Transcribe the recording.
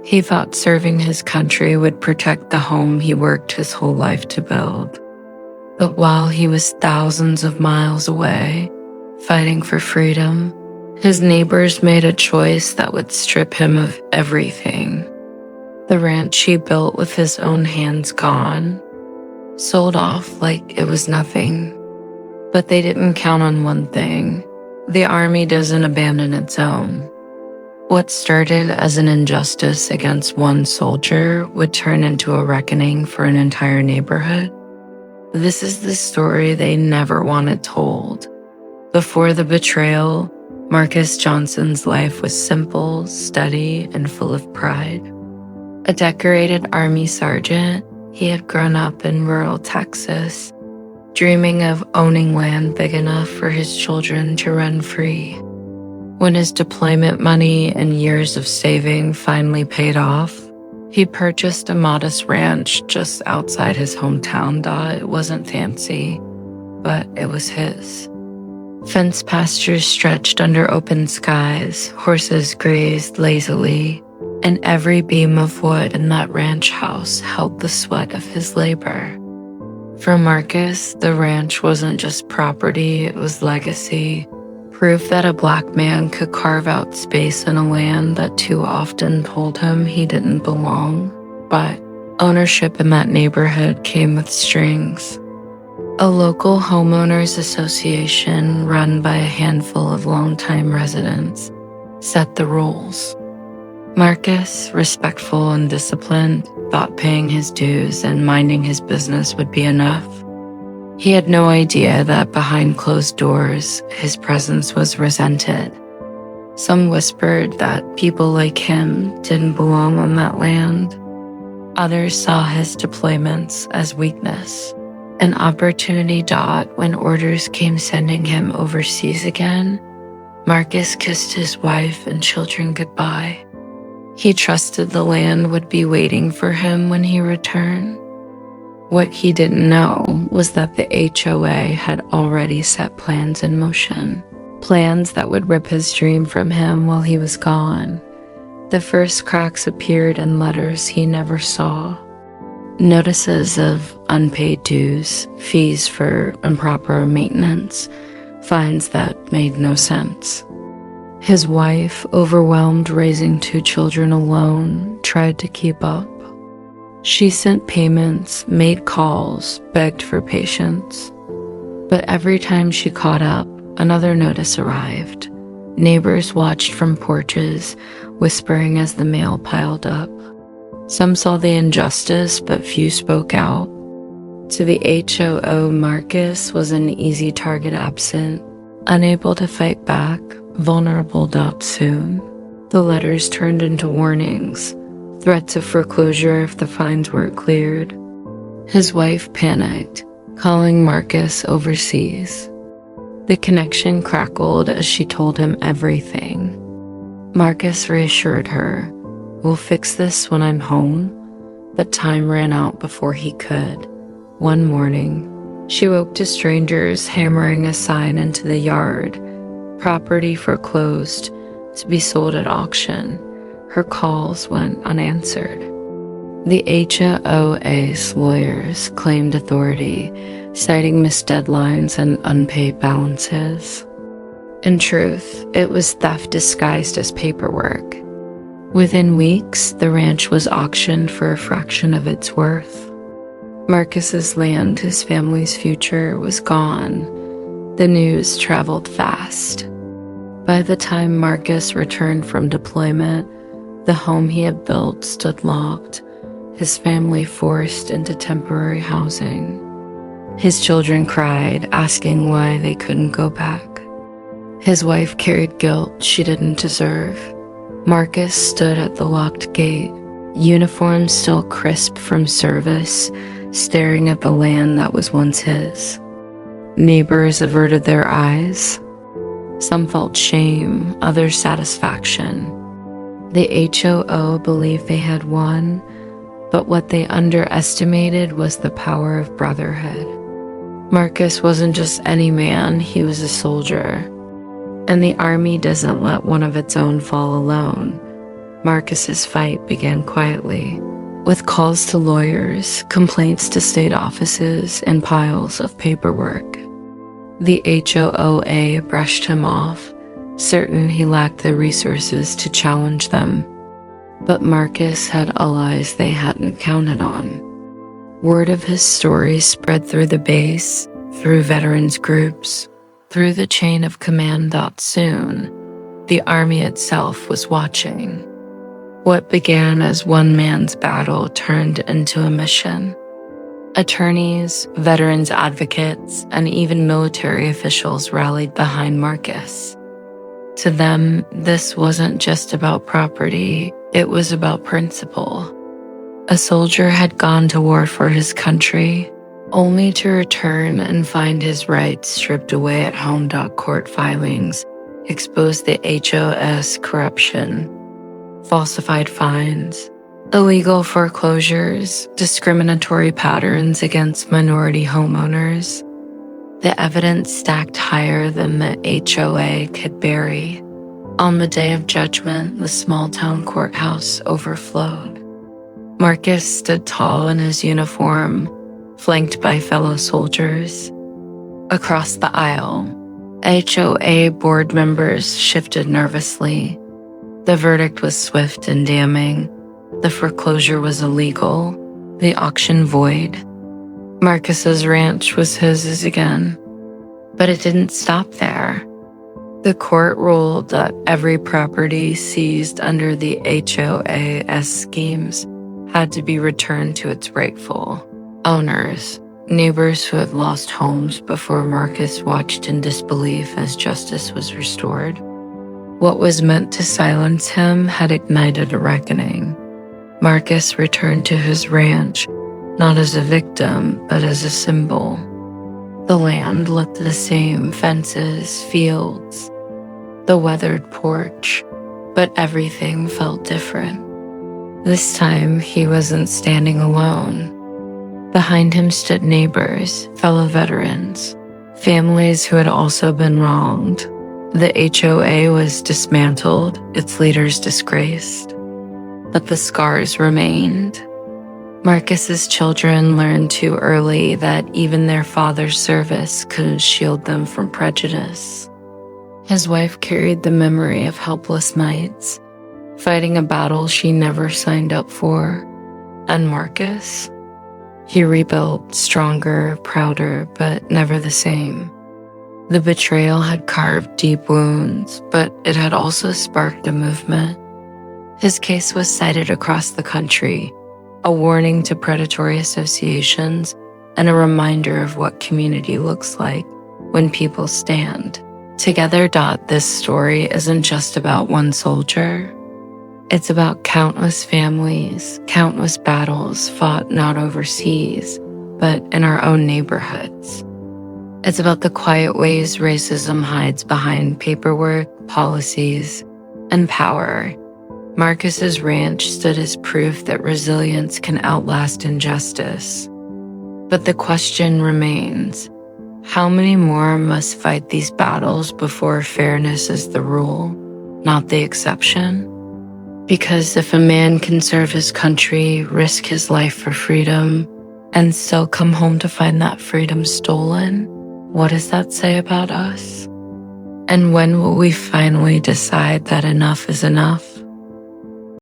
He thought serving his country would protect the home he worked his whole life to build. But while he was thousands of miles away, fighting for freedom, his neighbors made a choice that would strip him of everything. The ranch he built with his own hands gone, sold off like it was nothing. But they didn't count on one thing: the army doesn't abandon its own. What started as an injustice against one soldier would turn into a reckoning for an entire neighborhood. This is the story they never wanted told. Before the betrayal, Marcus Johnson's life was simple, steady, and full of pride. A decorated Army sergeant, he had grown up in rural Texas, dreaming of owning land big enough for his children to run free. When his deployment money and years of saving finally paid off, he purchased a modest ranch just outside his hometown. It wasn't fancy, but it was his. Fenced pastures stretched under open skies, horses grazed lazily, and every beam of wood in that ranch house held the sweat of his labor. For Marcus, the ranch wasn't just property, it was legacy. Proof that a Black man could carve out space in a land that too often told him he didn't belong. But ownership in that neighborhood came with strings. A local homeowners association run by a handful of longtime residents set the rules. Marcus, respectful and disciplined, thought paying his dues and minding his business would be enough. He had no idea that behind closed doors, his presence was resented. Some whispered that people like him didn't belong on that land. Others saw his deployments as weakness. An opportunity. When orders came sending him overseas again, Marcus kissed his wife and children goodbye. He trusted the land would be waiting for him when he returned. What he didn't know was that the HOA had already set plans in motion, plans that would rip his dream from him while he was gone. The first cracks appeared in letters he never saw. Notices of unpaid dues, fees for improper maintenance, fines that made no sense. His wife, overwhelmed raising 2 children alone, tried to keep up. She sent payments, made calls, begged for patience. But every time she caught up, another notice arrived. Neighbors watched from porches, whispering as the mail piled up. Some saw the injustice, but few spoke out. To the HOO, Marcus was an easy target absent, unable to fight back, vulnerable. Soon, the letters turned into warnings, threats of foreclosure if the fines weren't cleared. His wife panicked, calling Marcus overseas. The connection crackled as she told him everything. Marcus reassured her, "We'll fix this when I'm home." But time ran out before he could. One morning, she woke to strangers hammering a sign into the yard, property foreclosed, to be sold at auction. Her calls went unanswered. The HOA's lawyers claimed authority, citing missed deadlines and unpaid balances. In truth, it was theft disguised as paperwork. Within weeks, the ranch was auctioned for a fraction of its worth. Marcus's land, his family's future, was gone. The news traveled fast. By the time Marcus returned from deployment, the home he had built stood locked, his family forced into temporary housing. His children cried, asking why they couldn't go back. His wife carried guilt she didn't deserve. Marcus stood at the locked gate, uniform still crisp from service, staring at the land that was once his. Neighbors averted their eyes. Some felt shame, others satisfaction. The HOO believed they had won, but what they underestimated was the power of brotherhood. Marcus wasn't just any man, he was a soldier. And the army doesn't let one of its own fall alone. Marcus's fight began quietly, with calls to lawyers, complaints to state offices, and piles of paperwork. The HOA brushed him off, certain he lacked the resources to challenge them. But Marcus had allies they hadn't counted on. Word of his story spread through the base, through veterans groups, through the chain of command. Soon, the army itself was watching. What began as one man's battle turned into a mission. Attorneys, veterans advocates, and even military officials rallied behind Marcus. To them, this wasn't just about property, it was about principle. A soldier had gone to war for his country, only to return and find his rights stripped away at home. Court filings exposed the HOS corruption, falsified fines, illegal foreclosures, discriminatory patterns against minority homeowners. The evidence stacked higher than the HOA could bury. On the day of judgment, the small-town courthouse overflowed. Marcus stood tall in his uniform, flanked by fellow soldiers. Across the aisle, HOA board members shifted nervously. The verdict was swift and damning. The foreclosure was illegal, the auction void. Marcus's ranch was his again. But it didn't stop there. The court ruled that every property seized under the HOA's schemes had to be returned to its rightful owners. Neighbors who had lost homes before Marcus watched in disbelief as justice was restored. What was meant to silence him had ignited a reckoning. Marcus returned to his ranch, not as a victim, but as a symbol. The land looked the same, fences, fields, the weathered porch, but everything felt different. This time, he wasn't standing alone. Behind him stood neighbors, fellow veterans, families who had also been wronged. The HOA was dismantled, its leaders disgraced, but the scars remained. Marcus's children learned too early that even their father's service couldn't shield them from prejudice. His wife carried the memory of helpless nights, fighting a battle she never signed up for. And Marcus? He rebuilt, stronger, prouder, but never the same. The betrayal had carved deep wounds, but it had also sparked a movement. His case was cited across the country, a warning to predatory associations and a reminder of what community looks like when people stand together. This story isn't just about one soldier. It's about countless families, countless battles fought not overseas, but in our own neighborhoods. It's about the quiet ways racism hides behind paperwork, policies, and power. Marcus's ranch stood as proof that resilience can outlast injustice. But the question remains, how many more must fight these battles before fairness is the rule, not the exception? Because if a man can serve his country, risk his life for freedom, and still come home to find that freedom stolen, what does that say about us? And when will we finally decide that enough is enough?